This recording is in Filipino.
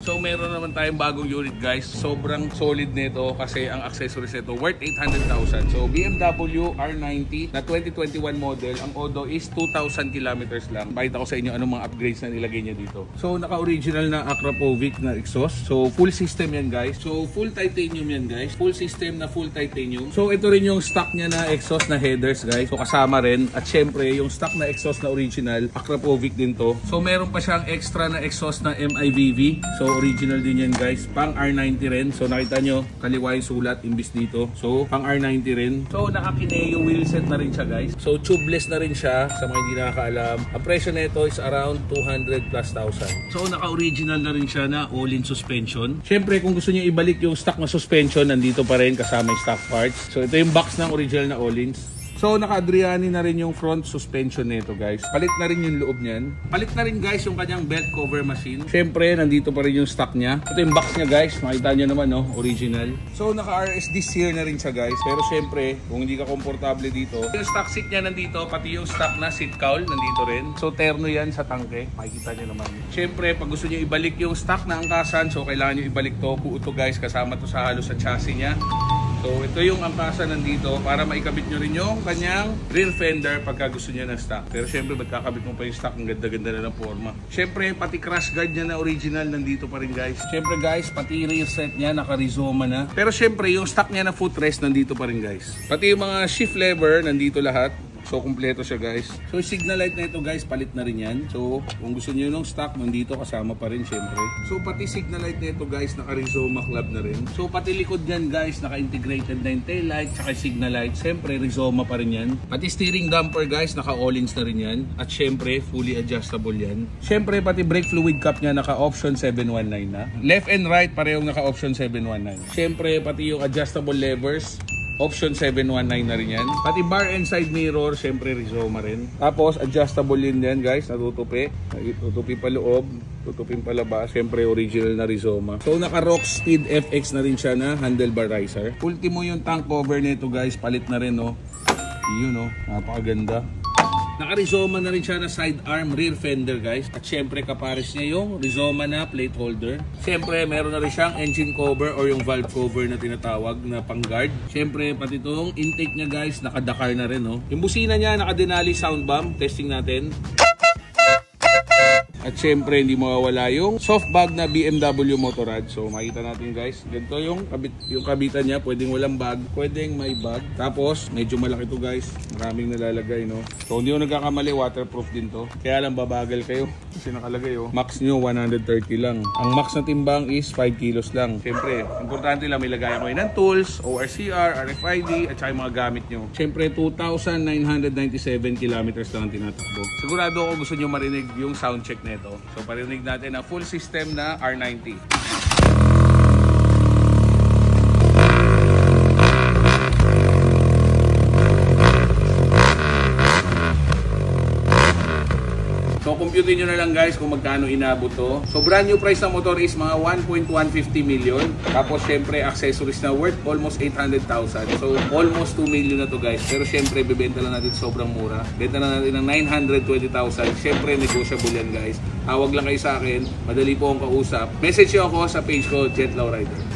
So meron naman tayong bagong unit guys. Sobrang solid nito kasi ang accessories nito worth 800,000. So BMW R90 na 2021 model. Ang odo is 2,000 kilometers lang. Pakita ko sa inyo anong mga upgrades na nilagay niya dito. So naka-original na Akrapovic na exhaust. So full system yan guys. So full titanium yan guys. Full system na full titanium. So ito rin yung stock niya na exhaust na headers guys. So kasama rin. At syempre yung stock na exhaust na original Akrapovic din to. So meron pa siyang extra na exhaust na MIVV. So original din yan guys. Pang R90 rin. So nakita nyo kaliwa yung sulat imbis dito. So pang R90 rin. So naka-Kineo wheelset na rin siya guys. So tubeless na rin siya sa mga hindi nakakaalam. Ang presyo nito is around 200 plus thousand. So naka-original na rin siya na all-in suspension. Syempre kung gusto niyo ibalik yung stock na suspension, nandito pa rin kasama yung stock parts. So ito yung box ng original na all-ins. So naka-Adriani na rin yung front suspension nito guys. Palit na rin yung loob niyan. Palit na rin guys yung kanyang belt cover machine. Syempre nandito pa rin yung stock niya. Ito yung box niya guys. Makita niyo naman no, original. So naka-RSD sear na rin siya guys. Pero syempre kung hindi ka komportable dito, yung stock seat niya nandito, pati yung stock na seat cowl nandito rin. So terno yan sa tangke. Makikita niyo naman. Syempre pag gusto niyo ibalik yung stock na angkasan, so kailangan niyo ibalik to. Buo to guys, kasama to sa halos sa chassis niya. So ito yung angkasan nandito para maikabit nyo rin yung kanyang rear fender pagka gusto niya ng stock. Pero syempre ba't kakabit mo pa yung stock? Ang ganda-ganda na ng forma. Syempre pati crash guard niya na original nandito pa rin guys. Syempre guys pati rear set niya naka-Rizoma na. Pero syempre yung stock niya na footrest nandito pa rin guys. Pati yung mga shift lever nandito lahat. So, kumpleto siya guys. So, signal light na ito guys, palit na rin yan. So, kung gusto niyo ng stock, nandito kasama pa rin syempre. So, pati signal light na ito guys, naka-Rizoma Club na rin. So, pati likod yan guys, naka-integrated na yung tail light, saka signal light. Syempre, Rizoma pa rin yan. Pati steering damper guys, naka-all-ins na rin yan. At syempre, fully adjustable yan. Syempre, pati brake fluid cap niya, naka-option 719 na. Left and right, parehong naka-option 719. Syempre, pati yung adjustable levers, option 719 na rin yan. Pati bar and side mirror, syempre Rizoma rin. Tapos adjustable din yan guys, natutupi. Tutupi pa loob, tutupin pa labas. Syempre original na Rizoma. So naka Rockspeed FX na rin siya na handlebar riser. Ultimo yung tank cover nito guys, palit na rin no. Yun no, napakaganda. Naka-Rizoma na rin siya na side arm rear fender guys. At syempre kapares niya yung Rizoma na plate holder. Syempre meron na rin siyang engine cover or yung valve cover na tinatawag na pang guard. Syempre pati itong intake niya guys, naka-Dakar na rin no. Yung busina niya naka-Denali sound bomb. Testing natin. At syempre hindi mawawala yung soft bag na BMW Motorrad. So makita natin guys, ganito yung kabitan niya. Pwedeng walang bag, pwedeng may bag. Tapos medyo malaki to guys, maraming nalalagay no. So hindi ko nagkakamali, waterproof din to. Kaya lang babagal kayo kasi nakalagay oh, max nyo 130 lang. Ang max na timbang is 5 kilos lang. Syempre importante lang may lagayan ko ng tools, ORCR, RFID at saka yung mga gamit nyo. Syempre 2,997 kilometers lang ang tinatakbo. Sigurado ako gusto nyo marinig yung sound check nito. So parinig natin ang full system na R90. So compute nyo na lang guys kung magkano inabot to. So brand new price ng motor is mga 1.150 million. Tapos syempre accessories na worth almost 800,000. So almost 2 million na to guys. Pero syempre bibenta lang natin sobrang mura. Benta na natin ng 920,000. Syempre negotiable yan guys. Tawag lang kayo sa akin. Madali po akong kausap. Message nyo ako sa page ko, Jetlaw Rider.